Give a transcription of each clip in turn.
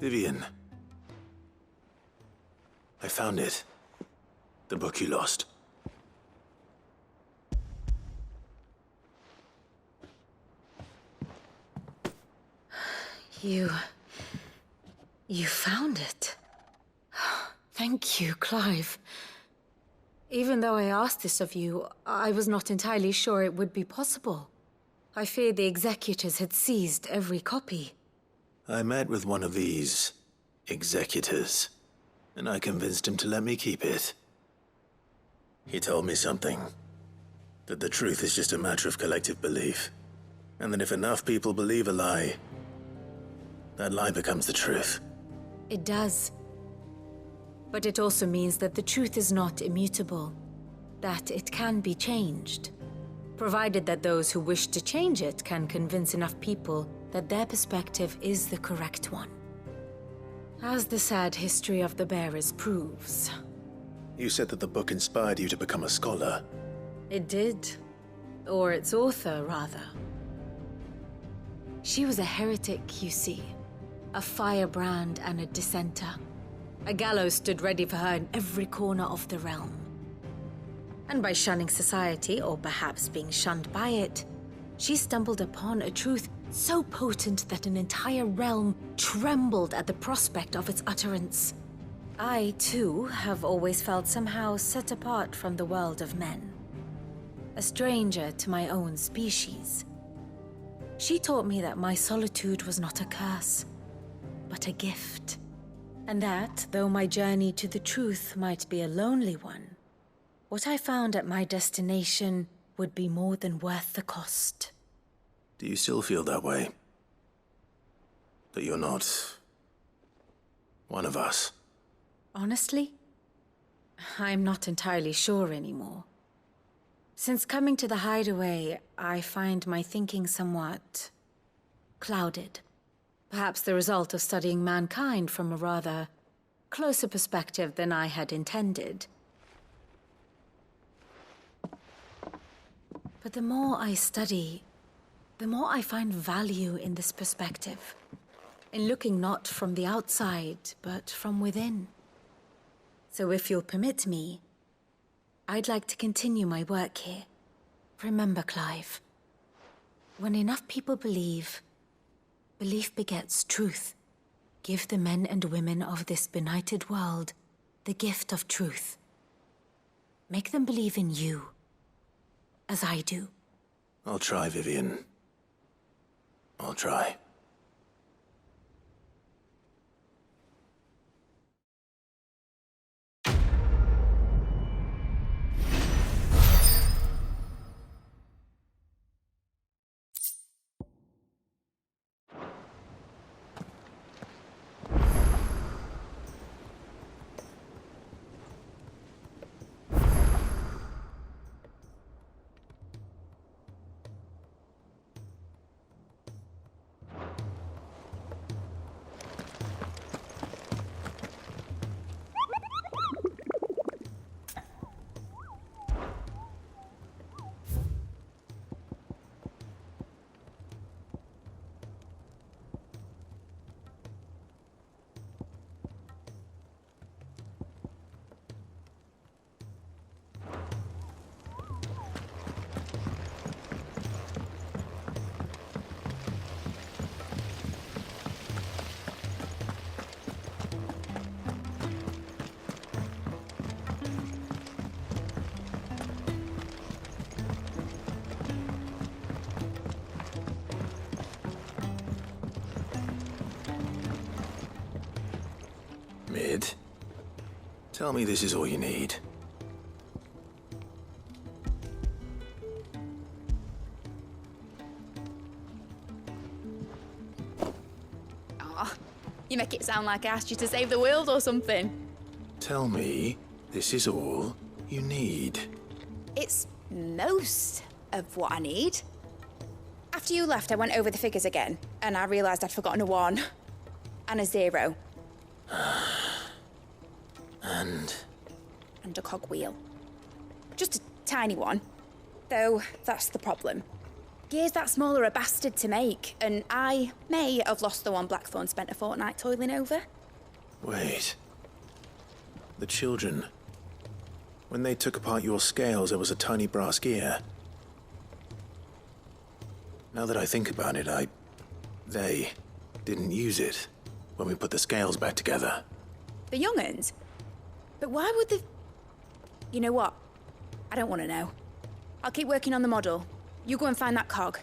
Vivian. I found it. The book you lost. You found it. Thank you, Clive. Even though I asked this of you, I was not entirely sure it would be possible. I feared the executors had seized every copy. I met with one of these executors, and I convinced him to let me keep it. He told me something. That the truth is just a matter of collective belief. And that if enough people believe a lie, that lie becomes the truth. It does. But it also means that the truth is not immutable. That it can be changed. Provided that those who wish to change it can convince enough people that their perspective is the correct one. As the sad history of the bearers proves. You said that the book inspired you to become a scholar. It did. Or its author, rather. She was a heretic, you see. A firebrand and a dissenter. A gallows stood ready for her in every corner of the realm. And by shunning society, or perhaps being shunned by it, she stumbled upon a truth so potent that an entire realm trembled at the prospect of its utterance. I, too, have always felt somehow set apart from the world of men. A stranger to my own species. She taught me that my solitude was not a curse, but a gift. And that, though my journey to the truth might be a lonely one, what I found at my destination would be more than worth the cost. Do you still feel that way? That you're not one of us? Honestly, I'm not entirely sure anymore. Since coming to the hideaway, I find my thinking somewhat clouded. Perhaps the result of studying mankind from a rather closer perspective than I had intended. But the more I study, the more I find value in this perspective. In looking not from the outside, but from within. So if you'll permit me, I'd like to continue my work here. Remember, Clive, when enough people believe, belief begets truth. Give the men and women of this benighted world the gift of truth. Make them believe in you, as I do. I'll try, Vivian. I'll try. Mid, tell me this is all you need. Aw, you make it sound like I asked you to save the world or something. Tell me this is all you need. It's most of what I need. After you left, I went over the figures again, and I realised I'd forgotten a 1 and a 0. And a cogwheel. Just a tiny one. Though, that's the problem. Gears that small are a bastard to make, and I may have lost the one Blackthorn spent a fortnight toiling over. Wait. The children. When they took apart your scales, there was a tiny brass gear. Now that I think about it, they didn't use it when we put the scales back together. The young'uns? But why would they... You know what? I don't want to know. I'll keep working on the model. You go and find that cog.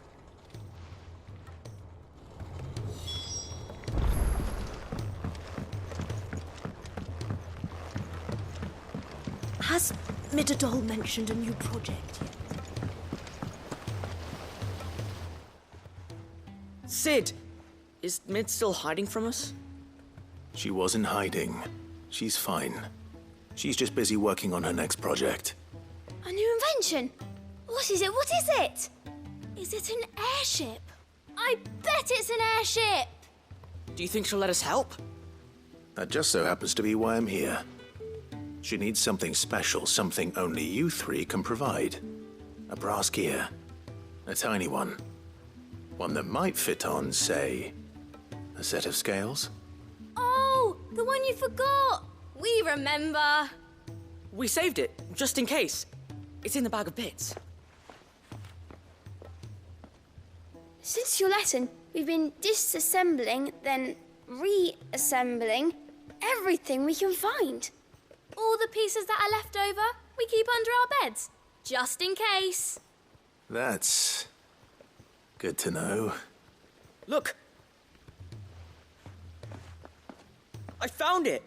Has Midadol mentioned a new project yet? Sid! Is Mid still hiding from us? She wasn't hiding. She's fine. She's just busy working on her next project. A new invention? What is it? What is it? Is it an airship? I bet it's an airship! Do you think she'll let us help? That just so happens to be why I'm here. She needs something special, something only you three can provide. A brass gear. A tiny one. One that might fit on, say, a set of scales? Oh, the one you forgot! We remember! We saved it, just in case. It's in the bag of bits. Since your lesson, we've been disassembling, then reassembling everything we can find. All the pieces that are left over, we keep under our beds, just in case. That's good to know. Look! I found it!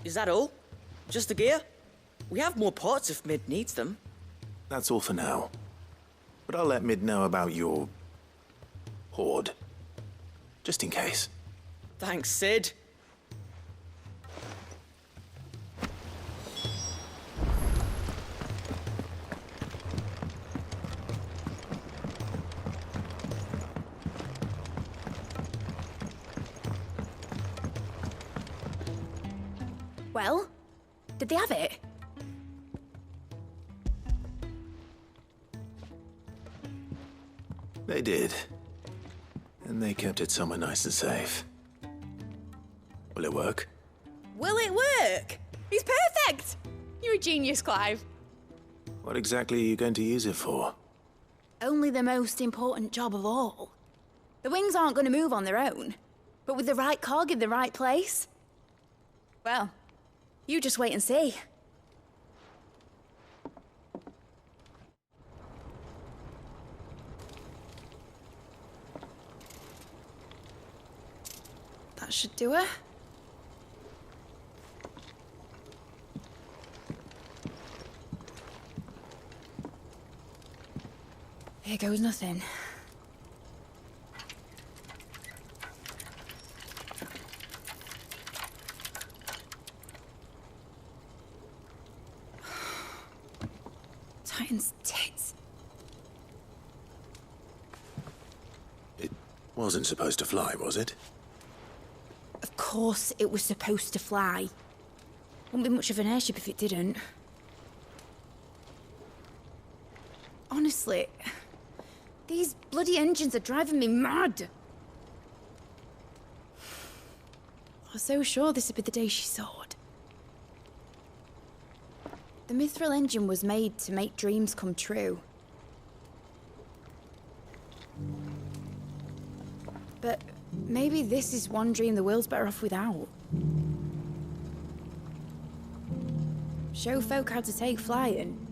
Is that all? Just the gear? We have more parts if Mid needs them. That's all for now. But I'll let Mid know about your hoard. Just in case. Thanks, Sid. Well, did they have it? They did. And they kept it somewhere nice and safe. Will it work? Will it work? It's perfect! You're a genius, Clive. What exactly are you going to use it for? Only the most important job of all. The wings aren't going to move on their own. But with the right cog in the right place... Well, you just wait and see. That should do it. Here goes nothing. Titan's tits. It wasn't supposed to fly, was it? Of course it was supposed to fly. Wouldn't be much of an airship if it didn't. Honestly, these bloody engines are driving me mad. I was so sure this would be the day she soared. The Mithril engine was made to make dreams come true. But maybe this is one dream the world's better off without. Show folk how to take flight and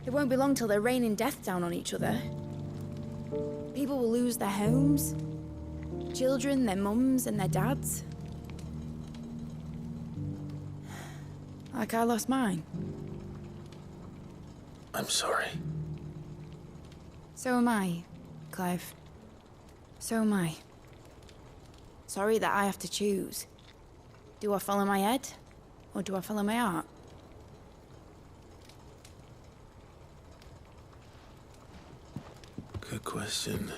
it won't be long till they're raining death down on each other. People will lose their homes, children, their mums and their dads. Like I lost mine. I'm sorry. So am I, Clive. So am I. Sorry that I have to choose. Do I follow my head, or do I follow my heart? Good question.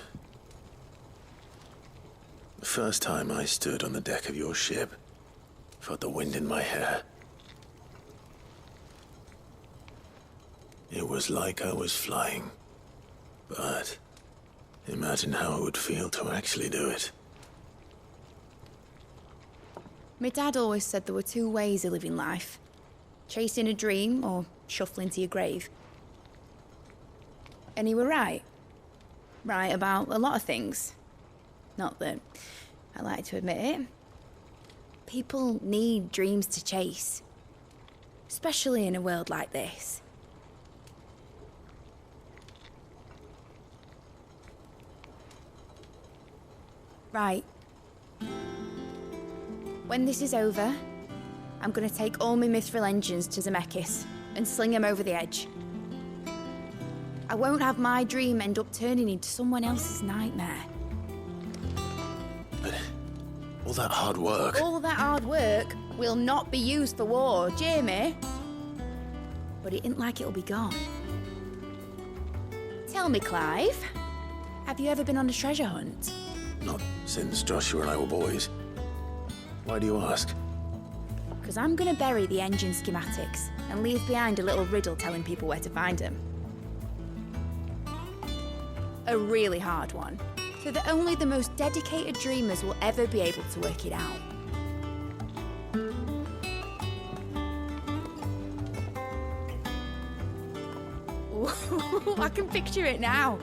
The first time I stood on the deck of your ship, felt the wind in my hair. It was like I was flying. But imagine how it would feel to actually do it. My dad always said there were two ways of living life. Chasing a dream or shuffling to your grave. And he were right. Right about a lot of things. Not that I like to admit it. People need dreams to chase. Especially in a world like this. Right. When this is over, I'm gonna take all my mithril engines to Zemeckis and sling them over the edge. I won't have my dream end up turning into someone else's nightmare. But all that hard work... All that hard work will not be used for war, Jamie. But it ain't like it'll be gone. Tell me, Clive, have you ever been on a treasure hunt? Not since Joshua and I were boys. Why do you ask? Because I'm gonna bury the engine schematics and leave behind a little riddle telling people where to find them. A really hard one, so that only the most dedicated dreamers will ever be able to work it out. Ooh, I can picture it now.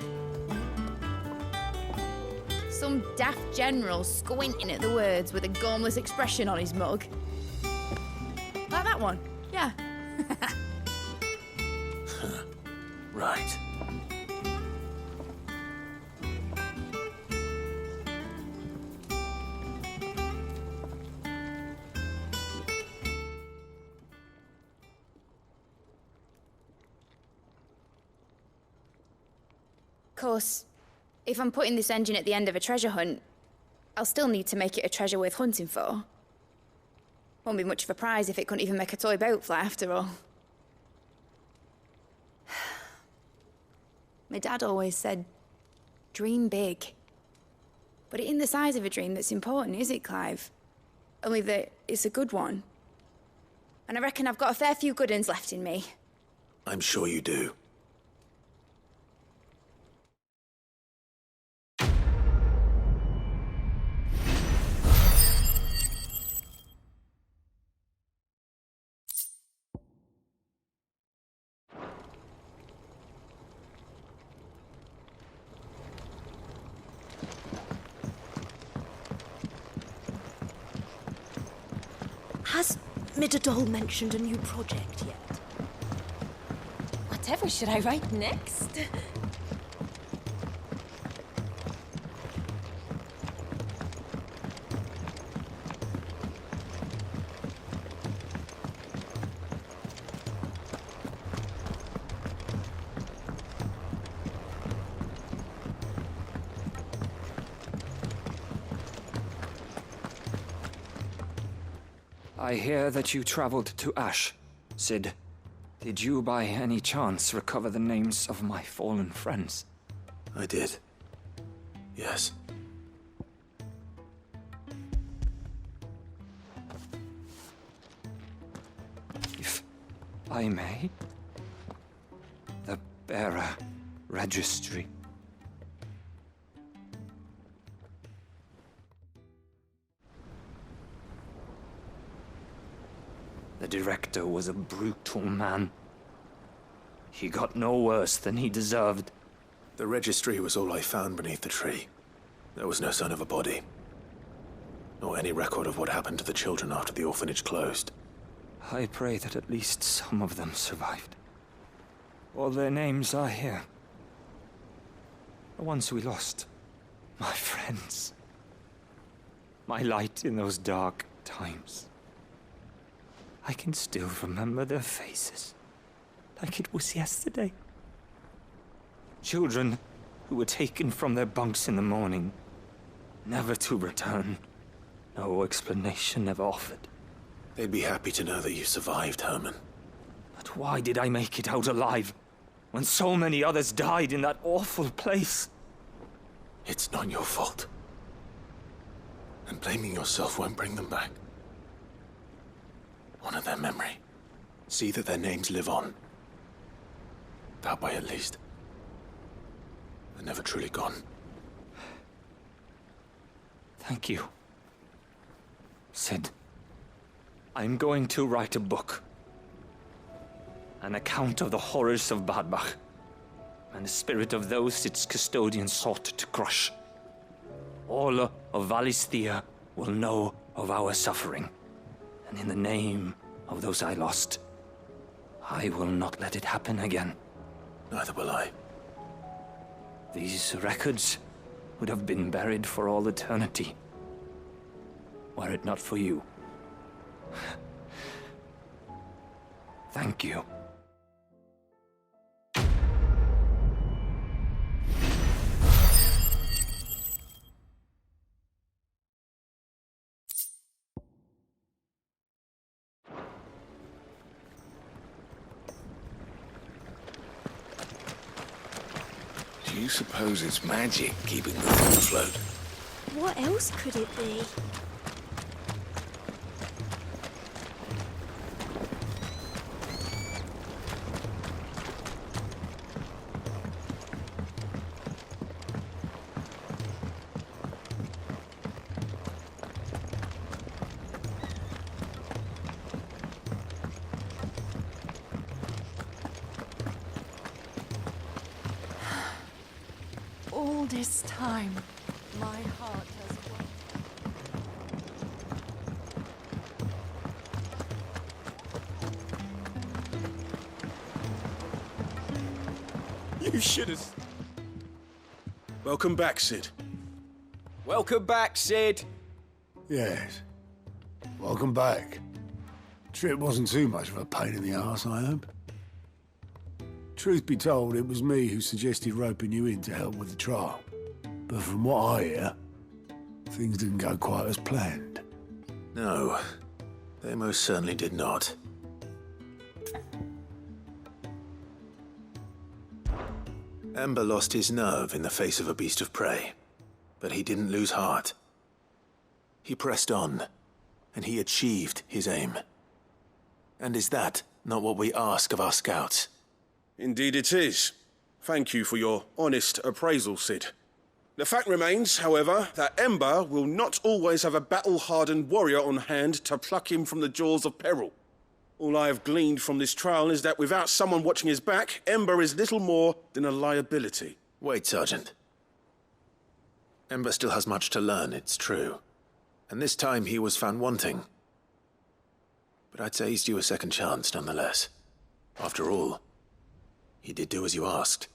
Some daft general squinting at the words with a gormless expression on his mug. Like that one, yeah. Right. Of course, if I'm putting this engine at the end of a treasure hunt, I'll still need to make it a treasure worth hunting for. Won't be much of a prize if it couldn't even make a toy boat fly after all. My dad always said, dream big. But it ain't the size of a dream that's important, is it, Clive? Only that it's a good one. And I reckon I've got a fair few good uns left in me. I'm sure you do. Has Midadol mentioned a new project yet? Whatever should I write next? I hear that you traveled to Ash, Sid. Did you by any chance recover the names of my fallen friends? I did. Yes. If I may? The bearer registry. The director was a brutal man. He got no worse than he deserved. The registry was all I found beneath the tree. There was no sign of a body. Nor any record of what happened to the children after the orphanage closed. I pray that at least some of them survived. All their names are here. The ones we lost. My friends. My light in those dark times. I can still remember their faces, like it was yesterday. Children who were taken from their bunks in the morning, never to return. No explanation ever offered. They'd be happy to know that you survived, Herman. But why did I make it out alive, when so many others died in that awful place? It's not your fault. And blaming yourself won't bring them back. Honor their memory. See that their names live on. That way, at least. They're never truly gone. Thank you. Sid, I'm going to write a book. An account of the horrors of Badbach, and the spirit of those its custodians sought to crush. All of Valisthea will know of our suffering, and in the name of those I lost, I will not let it happen again. Neither will I. These records would have been buried for all eternity, were it not for you. Thank you. Do you suppose it's magic keeping the thing afloat? What else could it be? All this time, my heart has won. You should have. Welcome back, Sid. Welcome back, Sid. Yes. Welcome back. Trip wasn't too much of a pain in the arse, I hope. Truth be told, it was me who suggested roping you in to help with the trial. But from what I hear, things didn't go quite as planned. No, they most certainly did not. Ember lost his nerve in the face of a beast of prey, but he didn't lose heart. He pressed on, and he achieved his aim. And is that not what we ask of our scouts? Indeed it is. Thank you for your honest appraisal, Sid. The fact remains, however, that Ember will not always have a battle-hardened warrior on hand to pluck him from the jaws of peril. All I have gleaned from this trial is that without someone watching his back, Ember is little more than a liability. Wait, Sergeant. Ember still has much to learn, it's true. And this time he was found wanting. But I'd say he's due a second chance, nonetheless. After all, he did do as you asked.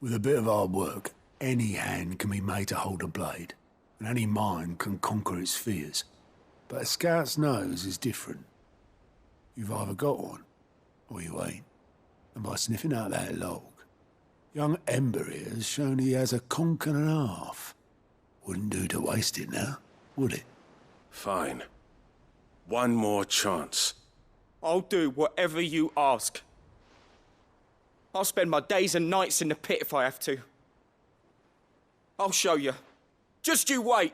With a bit of hard work, any hand can be made to hold a blade, and any mind can conquer its fears. But a scout's nose is different. You've either got one, or you ain't. And by sniffing out that log, young Ember here has shown he has a conk and a half. Wouldn't do to waste it now, would it? Fine. One more chance. I'll do whatever you ask. I'll spend my days and nights in the pit if I have to. I'll show you. Just you wait.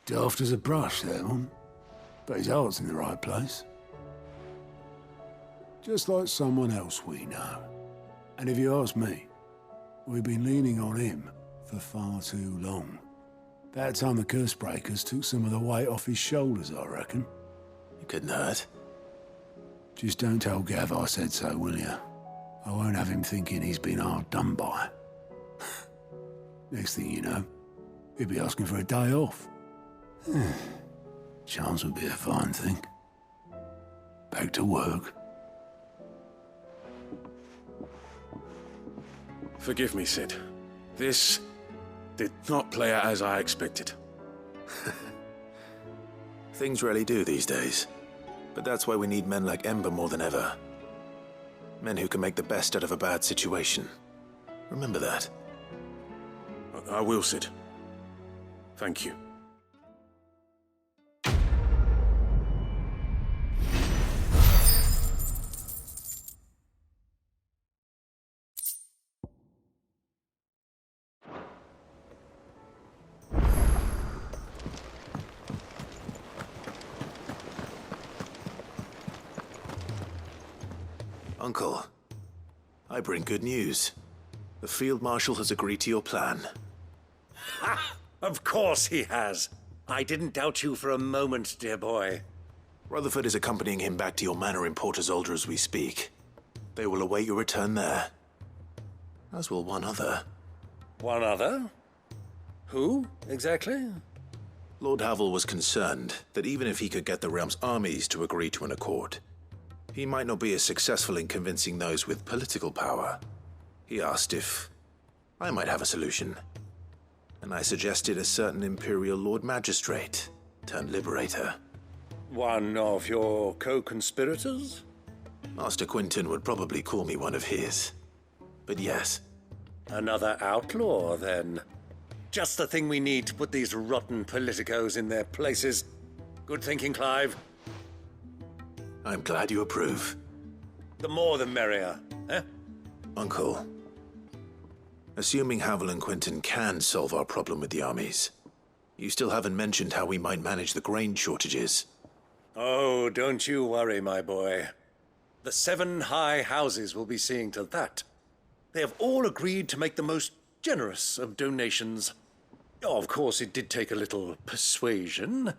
Daft as a brush, that one. But his heart's in the right place. Just like someone else we know. And if you ask me, we've been leaning on him for far too long. That time the Cursebreakers took some of the weight off his shoulders, I reckon. It couldn't hurt. Just don't tell Gav I said so, will you? I won't have him thinking he's been hard done by. Next thing you know, he'll be asking for a day off. Chance would be a fine thing. Back to work. Forgive me, Sid. This did not play out as I expected. Things rarely do these days. But that's why we need men like Ember more than ever. Men who can make the best out of a bad situation. Remember that. I will, Sid. Thank you. Uncle, I bring good news. The Field Marshal has agreed to your plan. Ha! Of course he has. I didn't doubt you for a moment, dear boy. Rutherford is accompanying him back to your manor in Port Isolde as we speak. They will await your return there. As will one other. One other? Who, exactly? Lord Havel was concerned that even if he could get the realm's armies to agree to an accord, he might not be as successful in convincing those with political power. He asked if I might have a solution, and I suggested a certain Imperial Lord Magistrate turned Liberator. One of your co-conspirators? Master Quinton would probably call me one of his, but yes. Another outlaw, then. Just the thing we need to put these rotten politicos in their places. Good thinking, Clive. I'm glad you approve. The more the merrier, eh? Uncle, assuming Havel and Quinton can solve our problem with the armies, you still haven't mentioned how we might manage the grain shortages. Oh, don't you worry, my boy. The 7 high houses will be seeing to that. They have all agreed to make the most generous of donations. Oh, of course, it did take a little persuasion,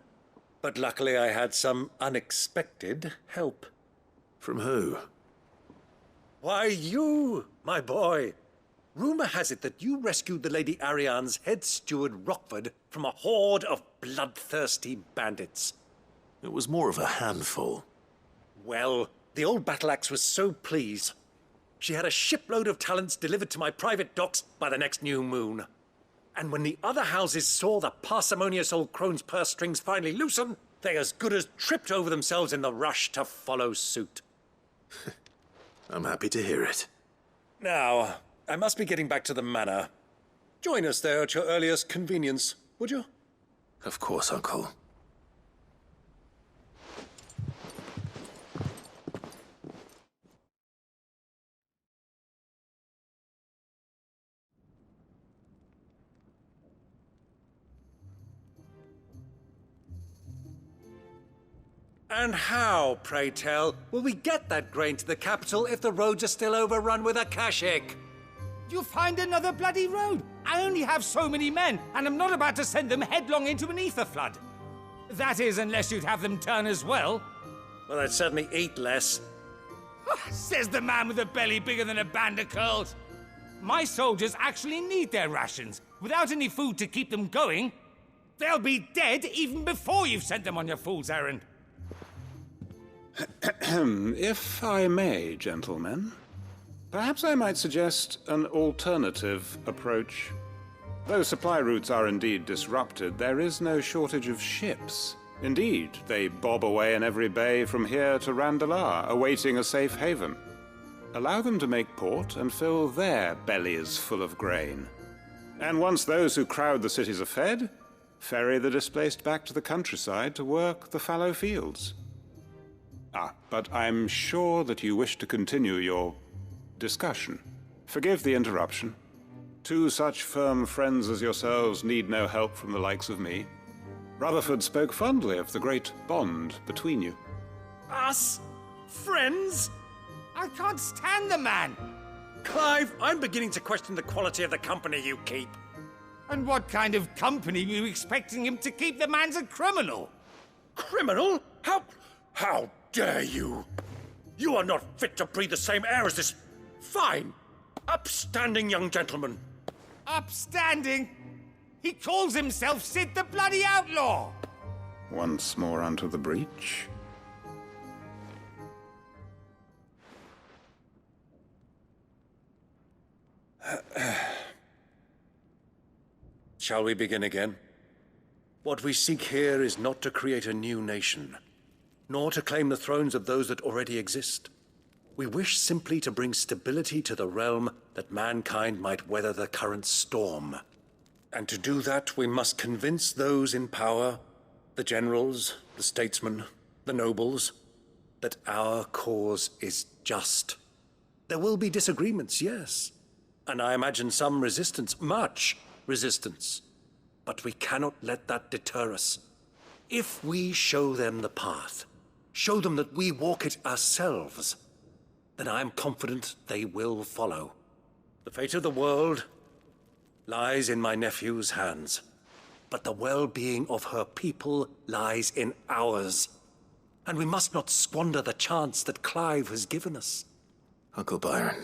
but luckily I had some unexpected help. From who? Why, you, my boy. Rumor has it that you rescued the Lady Ariane's head steward Rockford from a horde of bloodthirsty bandits. It was more of a handful. Well, the old battle-axe was so pleased. She had a shipload of talents delivered to my private docks by the next new moon. And when the other houses saw the parsimonious old crone's purse strings finally loosen, they as good as tripped over themselves in the rush to follow suit. I'm happy to hear it. Now, I must be getting back to the manor. Join us there at your earliest convenience, would you? Of course, Uncle. And how, pray tell, will we get that grain to the capital if the roads are still overrun with Akashic? You'll find another bloody road. I only have so many men, and I'm not about to send them headlong into an ether flood. That is, unless you'd have them turn as well. Well, I'd certainly eat less. Says the man with a belly bigger than a band of curls. My soldiers actually need their rations. Without any food to keep them going, they'll be dead even before you've sent them on your fool's errand. If I may, gentlemen, perhaps I might suggest an alternative approach. Though supply routes are indeed disrupted, there is no shortage of ships. Indeed, they bob away in every bay from here to Randalar, awaiting a safe haven. Allow them to make port and fill their bellies full of grain. And once those who crowd the cities are fed, ferry the displaced back to the countryside to work the fallow fields. But I'm sure that you wish to continue your discussion. Forgive the interruption. 2 such firm friends as yourselves need no help from the likes of me. Rutherford spoke fondly of the great bond between you. Us? Friends? I can't stand the man! Clive, I'm beginning to question the quality of the company you keep. And what kind of company were you expecting him to keep? The man's a criminal! Criminal? How dare you? You are not fit to breathe the same air as this fine, upstanding young gentleman. Upstanding? He calls himself Sid the Bloody Outlaw! Once more unto the breach. Shall we begin again? What we seek here is not to create a new nation, nor to claim the thrones of those that already exist. We wish simply to bring stability to the realm that mankind might weather the current storm. And to do that, we must convince those in power, the generals, the statesmen, the nobles, that our cause is just. There will be disagreements, yes, and I imagine some resistance, much resistance. But we cannot let that deter us. If we show them the path, show them that we walk it ourselves, then I am confident they will follow. The fate of the world lies in my nephew's hands, but the well-being of her people lies in ours. And we must not squander the chance that Clive has given us. Uncle Byron,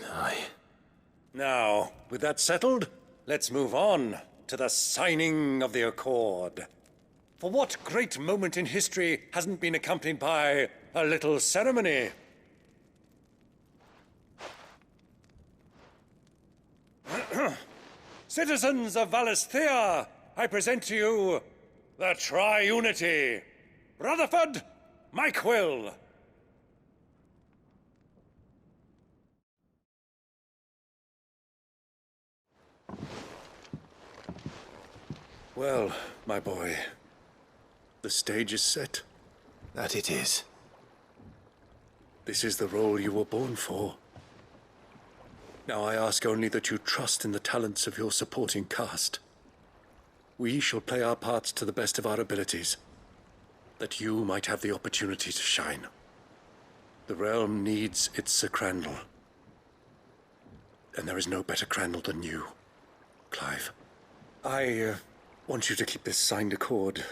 Now, with that settled, let's move on to the signing of the Accord. For what great moment in history hasn't been accompanied by a little ceremony? Citizens of Valisthea, I present to you the Triunity. Rutherford, Mike Will. Well, my boy, the stage is set. That it is. This is the role you were born for. Now I ask only that you trust in the talents of your supporting cast. We shall play our parts to the best of our abilities, that you might have the opportunity to shine. The realm needs its Sir Crandall. And there is no better Crandall than you, Clive. I want you to keep this signed accord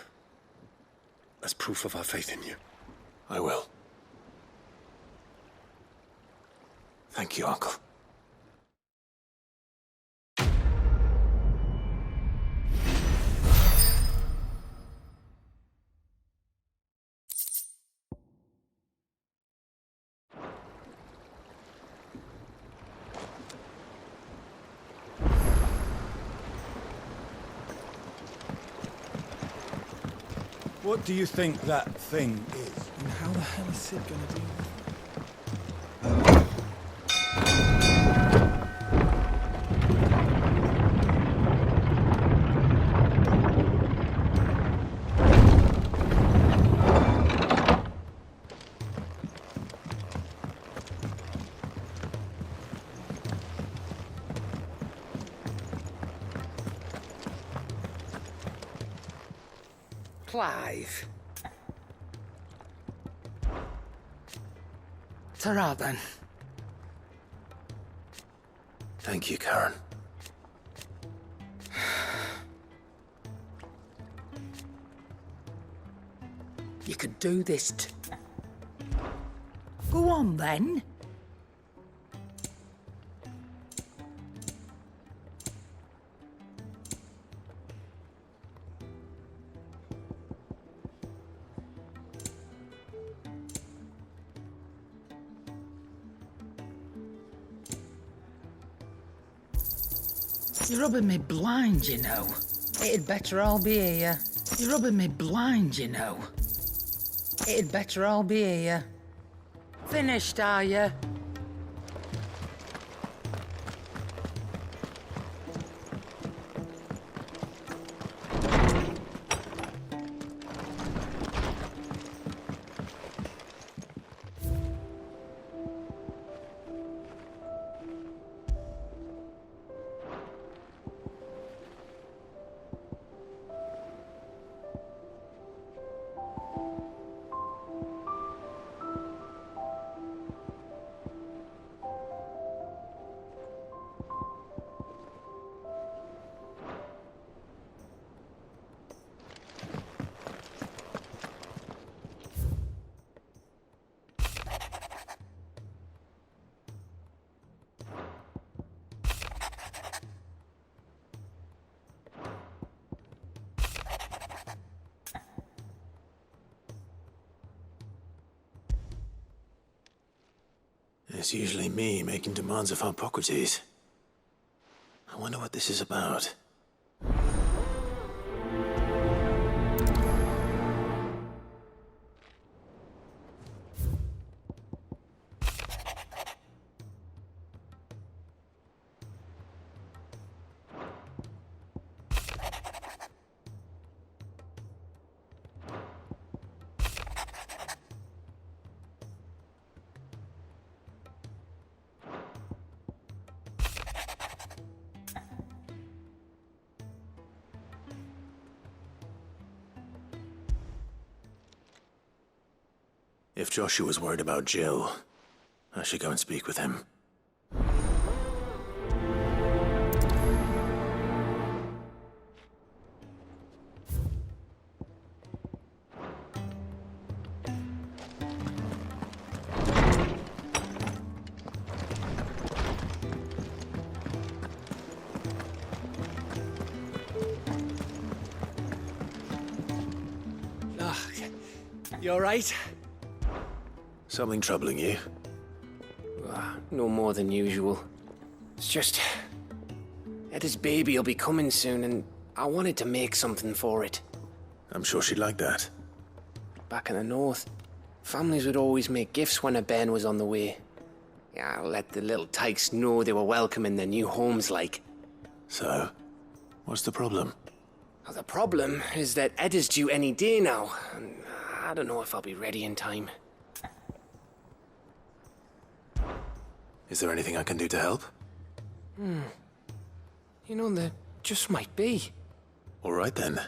as proof of our faith in you. I will. Thank you, Uncle. What do you think that thing is? And how the hell is Sid gonna deal with it? Clive. Ta-ra, then. Thank you, Karen. You could do this Go on, then. You're rubbing me blind, you know. It'd better all be here. You're rubbing me blind, you know. It'd better all be here. Finished, are you? It's usually me making demands of Harpocrates. I wonder what this is about. If Joshua's worried about Jill, I should go and speak with him. You alright? Something troubling you? No more than usual. It's just... Etta's baby will be coming soon, and I wanted to make something for it. I'm sure she'd like that. Back in the north, families would always make gifts when a bairn was on the way. Yeah, let the little tykes know they were welcome in their new homes, like. So, what's the problem? Well, the problem is that Etta's due any day now, and I don't know if I'll be ready in time. Is there anything I can do to help? You know, there just might be. All right then.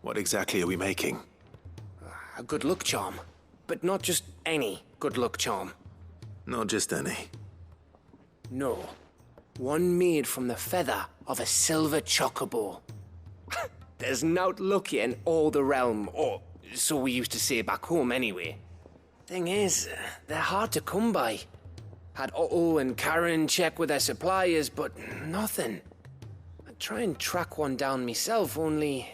What exactly are we making? A good luck charm. But not just any good luck charm. Not just any. No. One made from the feather of a silver chocobo. There's nowt lucky in all the realm, or so we used to say back home anyway. Thing is, they're hard to come by. Had Otto and Karen check with their suppliers, but nothing. I'd try and track one down myself, only...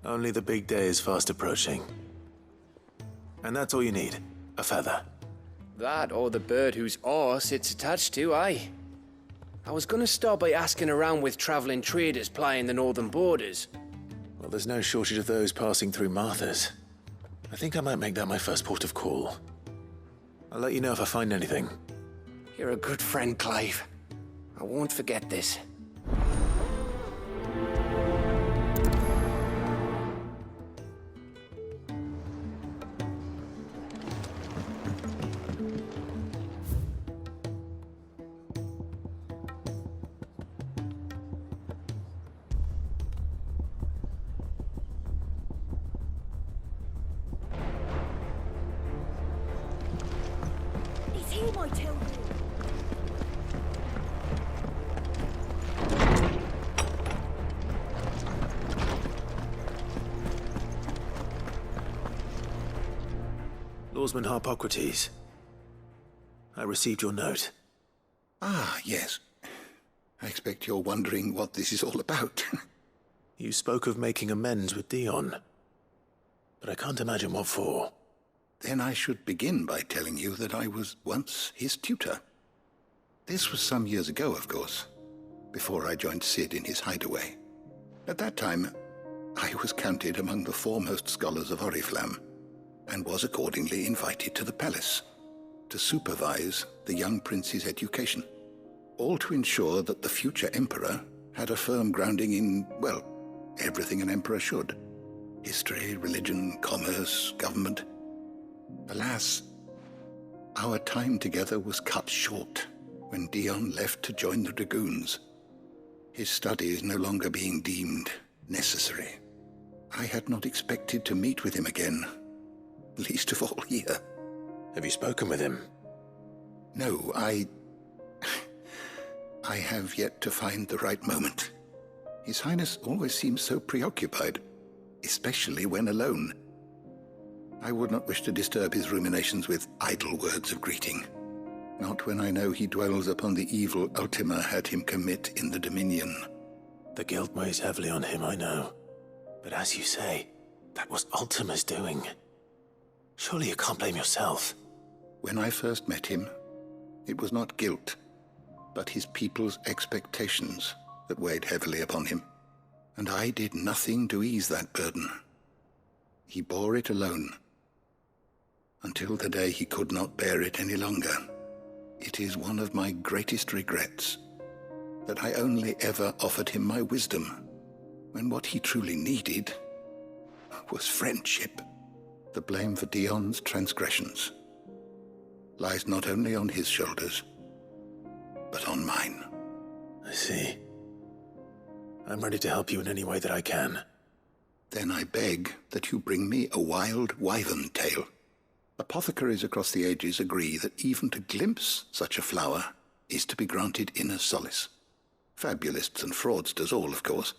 Only the big day is fast approaching. And that's all you need, a feather. That or the bird whose horse it's attached to, aye. I was gonna start by asking around with traveling traders plying the northern borders. Well, there's no shortage of those passing through Martha's. I think I might make that my first port of call. I'll let you know if I find anything. You're a good friend, Clive. I won't forget this. It's him, I tell you. Lawsman Harpocrates. I received your note. Ah, yes. I expect you're wondering what this is all about. You spoke of making amends with Dion. But I can't imagine what for. Then I should begin by telling you that I was once his tutor. This was some years ago, of course, before I joined Sid in his hideaway. At that time, I was counted among the foremost scholars of Oriflamme, and was accordingly invited to the palace to supervise the young prince's education, all to ensure that the future emperor had a firm grounding in, well, everything an emperor should. History, religion, commerce, government. Alas, our time together was cut short when Dion left to join the Dragoons, his studies no longer being deemed necessary. I had not expected to meet with him again, least of all here. Have you spoken with him? No, I have yet to find the right moment. His Highness always seems so preoccupied, especially when alone. I would not wish to disturb his ruminations with idle words of greeting. Not when I know he dwells upon the evil Ultima had him commit in the Dominion. The guilt weighs heavily on him, I know. But as you say, that was Ultima's doing. Surely you can't blame yourself. When I first met him, it was not guilt, but his people's expectations that weighed heavily upon him. And I did nothing to ease that burden. He bore it alone, until the day he could not bear it any longer. It is one of my greatest regrets that I only ever offered him my wisdom, when what he truly needed was friendship. The blame for Dion's transgressions lies not only on his shoulders, but on mine. I see. I'm ready to help you in any way that I can. Then I beg that you bring me a wild wyvern tail. Apothecaries across the ages agree that even to glimpse such a flower is to be granted inner solace. Fabulists and fraudsters all, of course.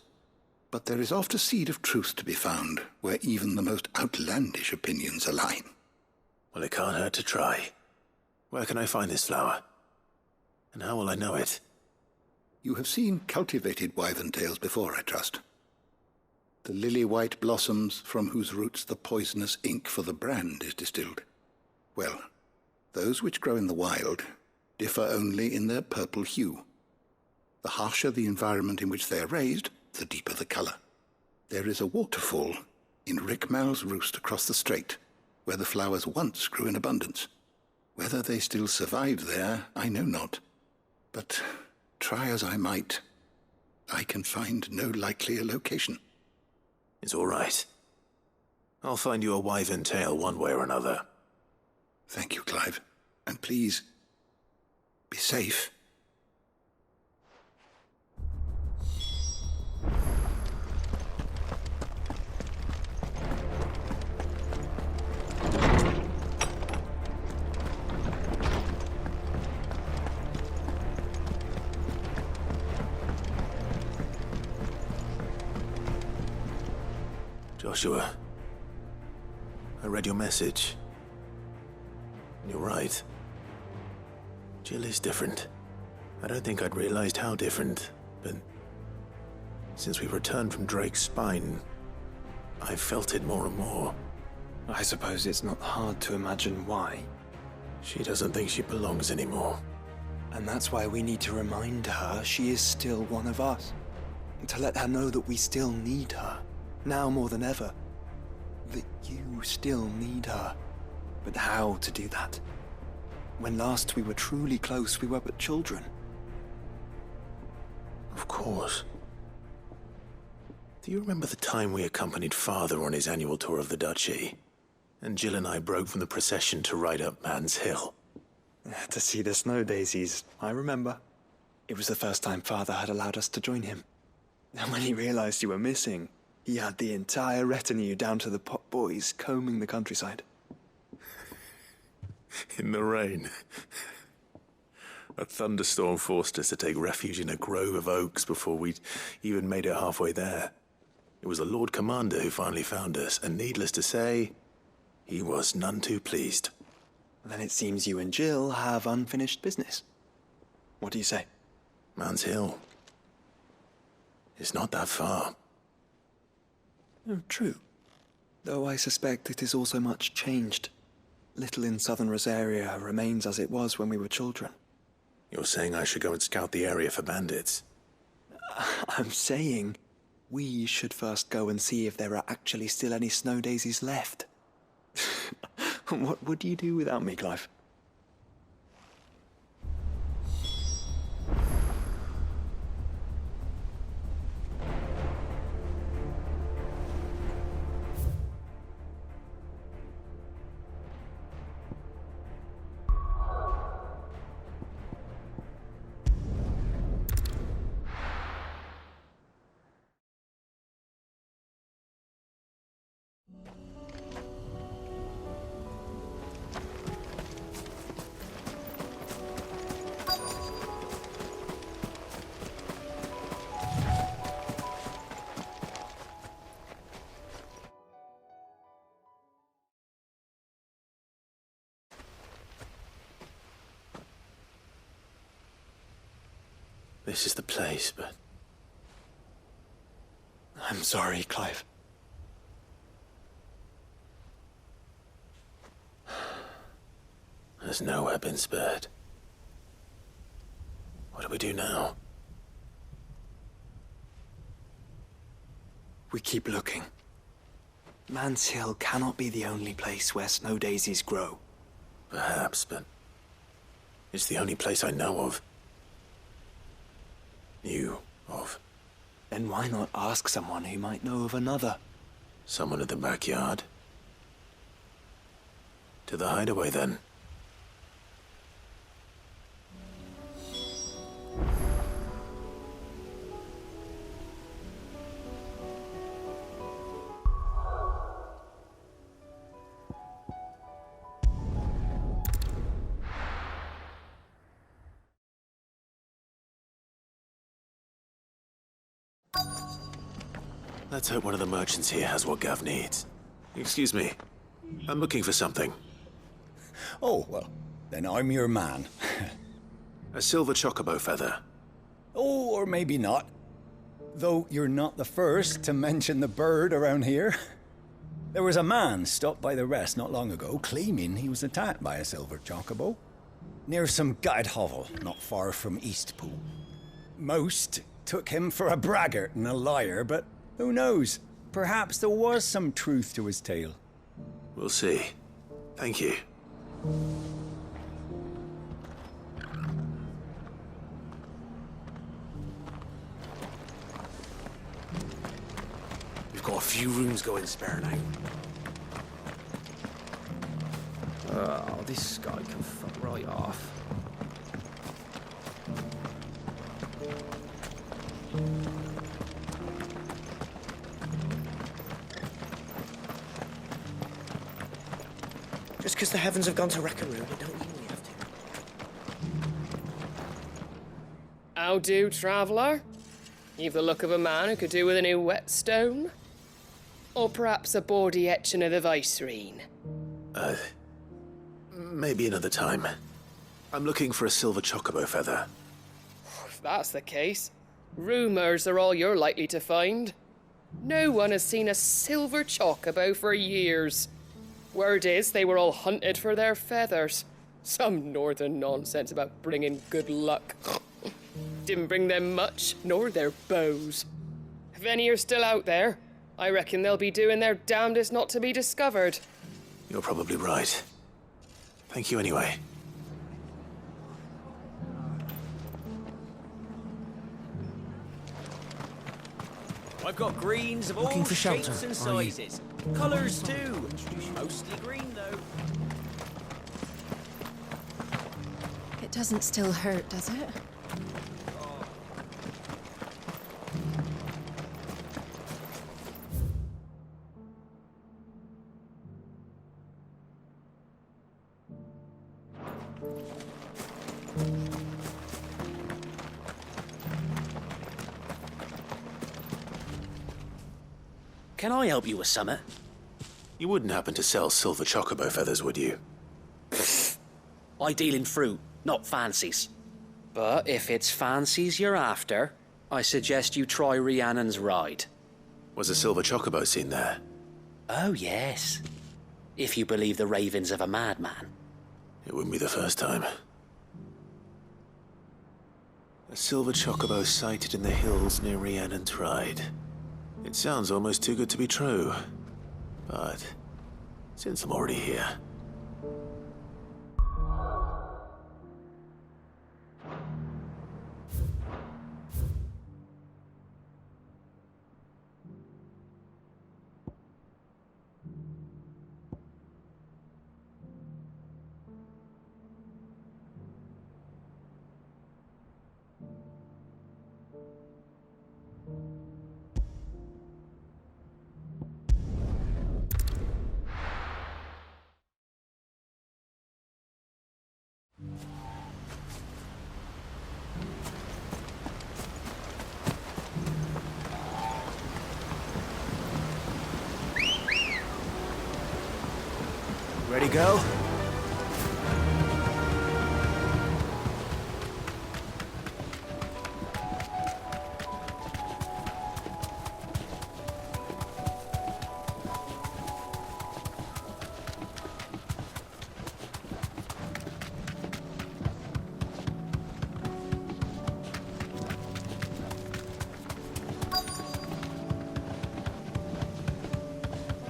But there is oft a seed of truth to be found where even the most outlandish opinions align. Well, it can't hurt to try. Where can I find this flower? And how will I know it? You have seen cultivated wyvern tails before, I trust. The lily-white blossoms from whose roots the poisonous ink for the brand is distilled. Well, those which grow in the wild differ only in their purple hue. The harsher the environment in which they are raised, the deeper the colour. There is a waterfall in Rickmal's Roost across the strait, where the flowers once grew in abundance. Whether they still survive there, I know not. But try as I might, I can find no likelier location. It's all right. I'll find you a wyvern tail one way or another. Thank you, Clive. And please, be safe. Joshua, I read your message. You're right. Jill is different. I don't think I'd realized how different, but since we returned from Drake's spine, I've felt it more and more. I suppose it's not hard to imagine why. She doesn't think she belongs anymore. And that's why we need to remind her she is still one of us. To let her know that we still need her. Now more than ever. That you still need her. But how to do that? When last we were truly close, we were but children. Of course. Do you remember the time we accompanied Father on his annual tour of the Duchy? And Jill and I broke from the procession to ride up Man's Hill. To see the snow daisies, I remember. It was the first time Father had allowed us to join him. And when he realized you were missing, he had the entire retinue down to the pot boys combing the countryside. In the rain. A thunderstorm forced us to take refuge in a grove of oaks before we'd even made it halfway there. It was the Lord Commander who finally found us, and needless to say, he was none too pleased. Then it seems you and Jill have unfinished business. What do you say? Man's Hill. It's not that far. Oh, true. Though I suspect it is also much changed. Little in southern Rosaria remains as it was when we were children. You're saying I should go and scout the area for bandits? I'm saying we should first go and see if there are actually still any snow daisies left. What would you do without me, Clive? This is the place, but... I'm sorry, Clive. Has nowhere been spared. What do we do now? We keep looking. Man's Hill cannot be the only place where snow daisies grow. Perhaps, but it's the only place I know of. Knew of. Then why not ask someone who might know of another? Someone in the backyard? To the hideaway, then. Let's hope one of the merchants here has what Gav needs. Excuse me. I'm looking for something. Oh, well, then I'm your man. A silver chocobo feather. Oh, or maybe not. Though you're not the first to mention the bird around here. There was a man stopped by the rest not long ago claiming he was attacked by a silver chocobo near some gutted hovel not far from Eastpool. Most took him for a braggart and a liar, but who knows? Perhaps there was some truth to his tale. We'll see. Thank you. We've got a few rooms going spare now. Oh, this guy can fuck right off. Just because the heavens have gone to wreck-a-room, it don't mean we have to. How do, traveller? You've the look of a man who could do with a new whetstone. Or perhaps a bawdy etching of the Vicerine. Maybe another time. I'm looking for a silver chocobo feather. If that's the case, rumours are all you're likely to find. No one has seen a silver chocobo for years. Word is they were all hunted for their feathers. Some northern nonsense about bringing good luck. Didn't bring them much, nor their bows. If any are still out there, I reckon they'll be doing their damnedest not to be discovered. You're probably right. Thank you anyway. I've got greens of all shapes and sizes. Colours too. Mostly green though. It doesn't still hurt, does it? Can I help you with something? You wouldn't happen to sell silver chocobo feathers, would you? I deal in fruit, not fancies. But if it's fancies you're after, I suggest you try Rhiannon's ride. Was a silver chocobo seen there? Oh, yes. If you believe the ravings of a madman. It wouldn't be the first time. A silver chocobo sighted in the hills near Rhiannon's Ride. It sounds almost too good to be true. But since I'm already here... Ready, go?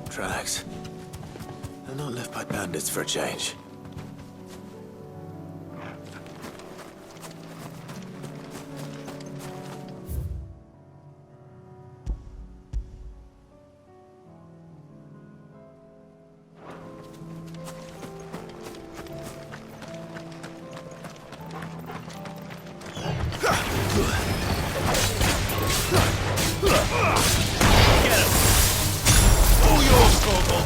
Tracks. They're not left by bandits for a change. All yours, Corporal!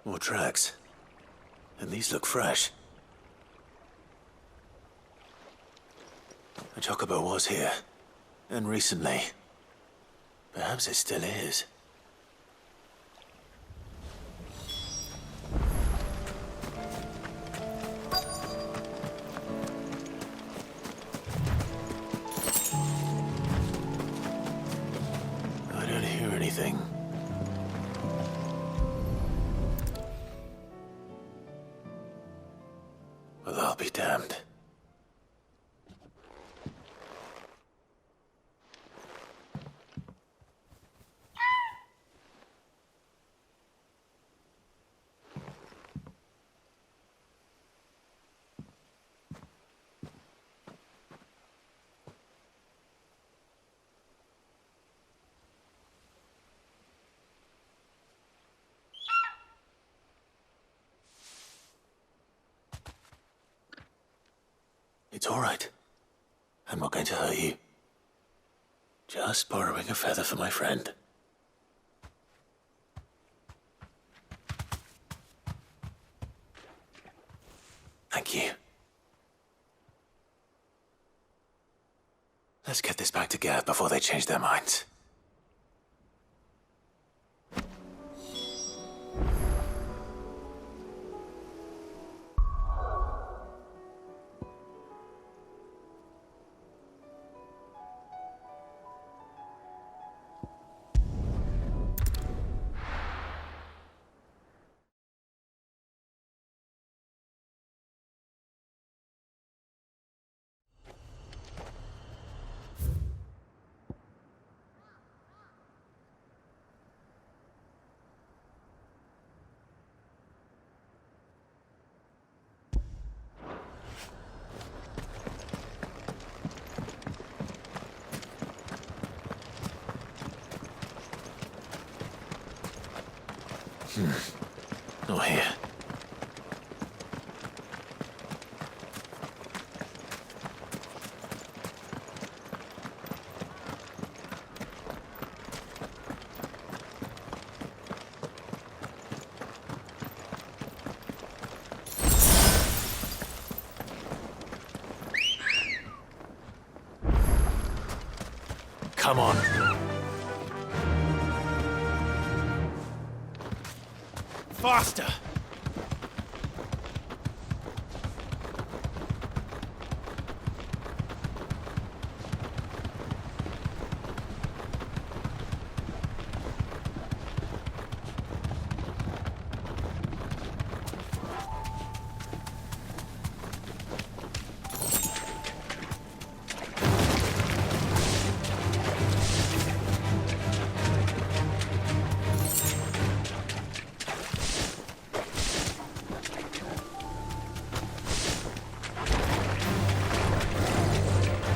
More tracks. And these look fresh. A chocobo was here. And recently. Perhaps it still is. I don't hear anything. Well, I'll be damned. It's all right. I'm not going to hurt you. Just borrowing a feather for my friend. Thank you. Let's get this back to Gav before they change their minds. Not here. Come on. Faster!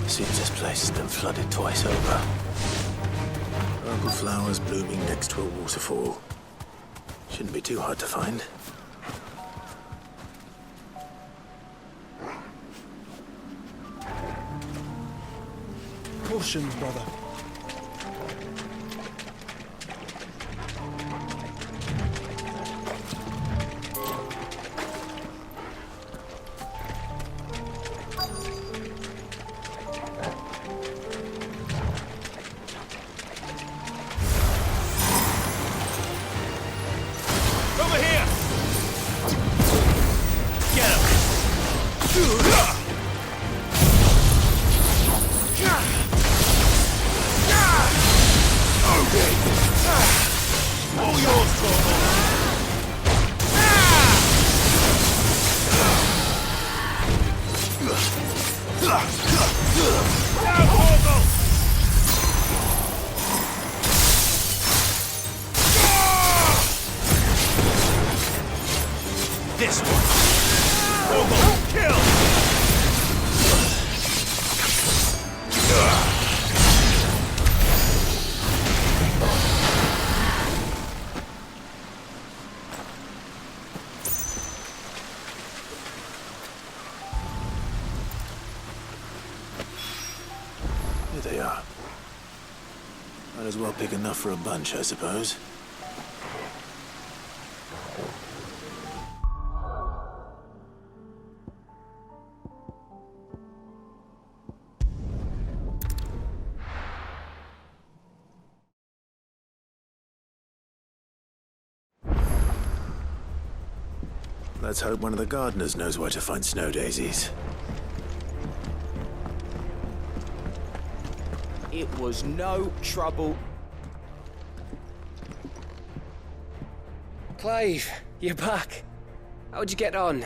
Seems this place has been flooded twice over. Purple flowers blooming next to a waterfall. Shouldn't be too hard to find. Caution, brother. This one! Almost kill! Here they are. Might as well pick enough for a bunch, I suppose. Let's hope one of the gardeners knows where to find snow daisies. It was no trouble. Clive, you're back. How'd you get on?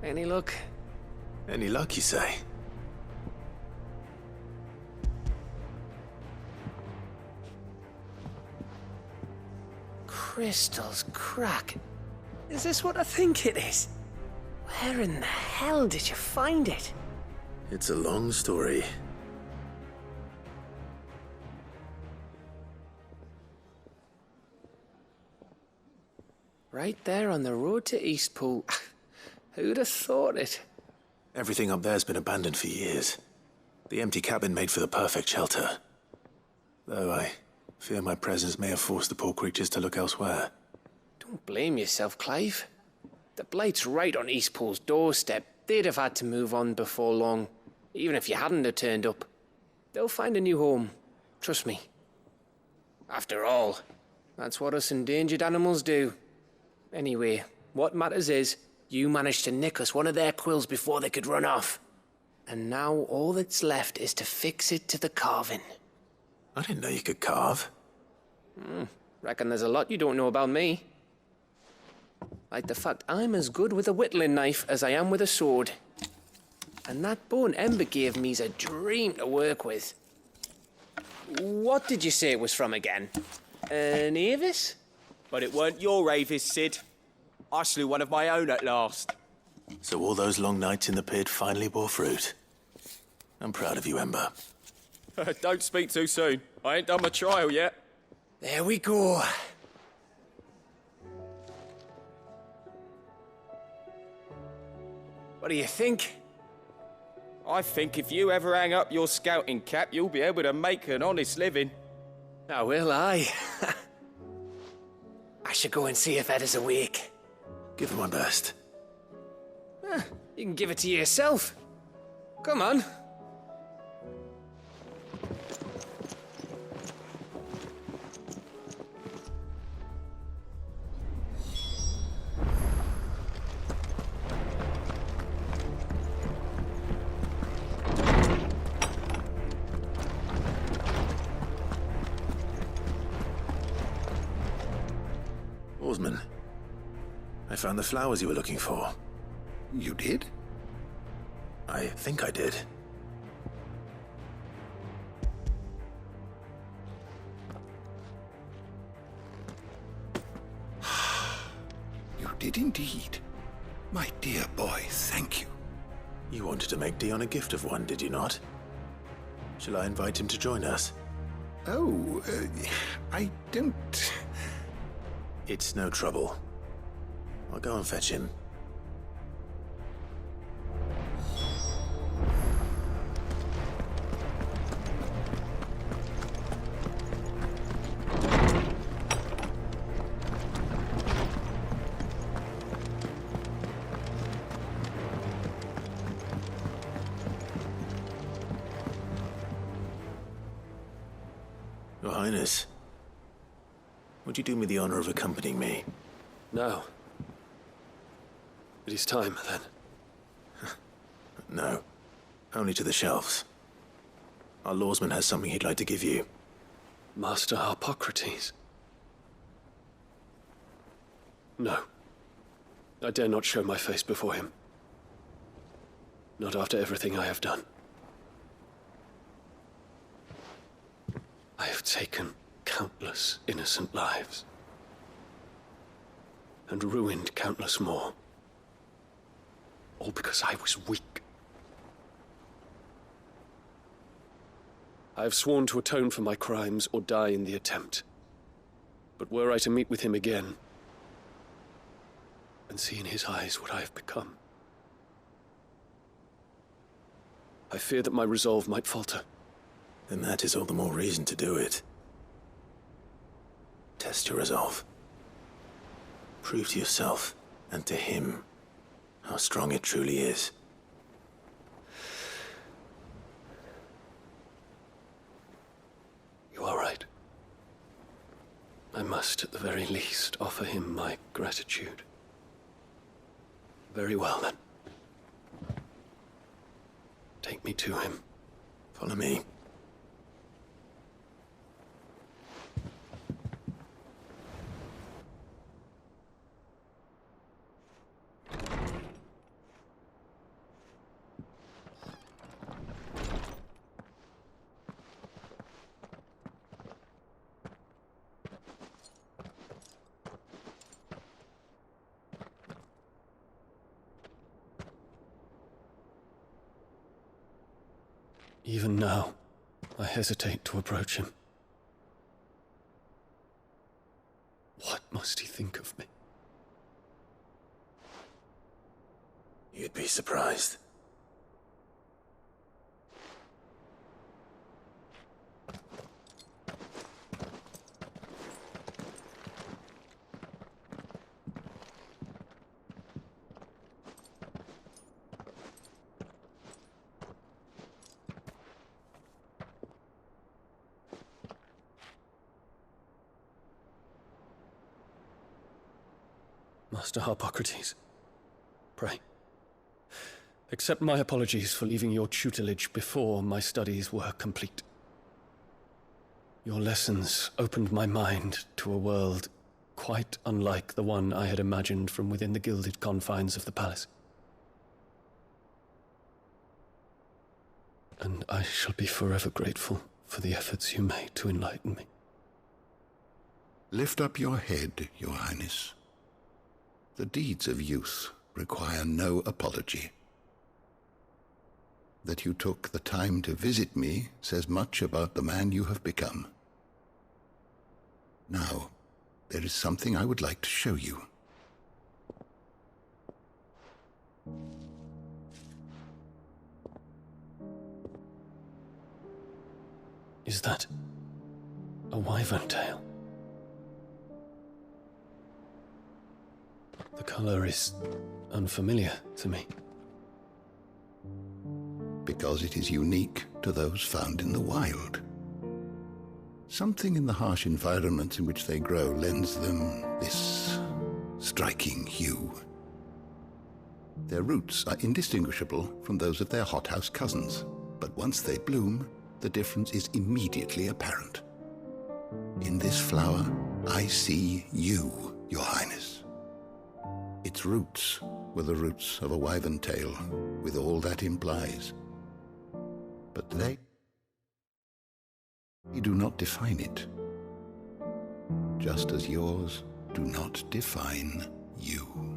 Any luck? Any luck, you say? Crystal's crack. Is this what I think it is? Where in the hell did you find it? It's a long story. Right there on the road to Eastpool. Who'd have thought it? Everything up there's been abandoned for years. The empty cabin made for the perfect shelter. Though I fear my presence may have forced the poor creatures to look elsewhere. Don't blame yourself, Clive. The Blight's right on Eastpool's doorstep. They'd have had to move on before long, even if you hadn't have turned up. They'll find a new home. Trust me. After all, that's what us endangered animals do. Anyway, what matters is, you managed to nick us one of their quills before they could run off. And now all that's left is to fix it to the carving. I didn't know you could carve. Reckon there's a lot you don't know about me. Like the fact I'm as good with a whittling knife as I am with a sword. And that bone Ember gave me's a dream to work with. What did you say it was from again? An Avis? But it weren't your Avis, Sid. I slew one of my own at last. So all those long nights in the pit finally bore fruit. I'm proud of you, Ember. Don't speak too soon. I ain't done my trial yet. There we go. What do you think? I think if you ever hang up your scouting cap, you'll be able to make an honest living. Oh, will I? I should go and see if Ed is awake. Give it my best. You can give it to yourself. Come on. Oarsman, I found the flowers you were looking for. You did? I think I did. You did indeed. My dear boy, thank you. You wanted to make Dion a gift of one, did you not? Shall I invite him to join us? Oh, I don't... It's no trouble. I'll go and fetch him. Your Highness, would you do me the honor of accompanying me? No. It is time, then. No. Only to the shelves. Our lawsman has something he'd like to give you. Master Harpocrates. No. I dare not show my face before him. Not after everything I have done. I have taken countless innocent lives. And ruined countless more. All because I was weak. I have sworn to atone for my crimes or die in the attempt. But were I to meet with him again, and see in his eyes what I have become, I fear that my resolve might falter. Then that is all the more reason to do it. Test your resolve. Prove to yourself and to him how strong it truly is. You are right. I must, at the very least, offer him my gratitude. Very well, then. Take me to him. Follow me. Even now, I hesitate to approach him. What must he think of me? You'd be surprised. Master Harpocrates, pray, accept my apologies for leaving your tutelage before my studies were complete. Your lessons opened my mind to a world quite unlike the one I had imagined from within the gilded confines of the palace. And I shall be forever grateful for the efforts you made to enlighten me. Lift up your head, Your Highness. The deeds of youth require no apology. That you took the time to visit me says much about the man you have become. Now, there is something I would like to show you. Is that a wyvern tail? The color is unfamiliar to me. Because it is unique to those found in the wild. Something in the harsh environment in which they grow lends them this striking hue. Their roots are indistinguishable from those of their hothouse cousins, but once they bloom, the difference is immediately apparent. In this flower, I see you, Your Highness. Its roots were the roots of a wyvern tail, with all that implies. But they do not define it, just as yours do not define you.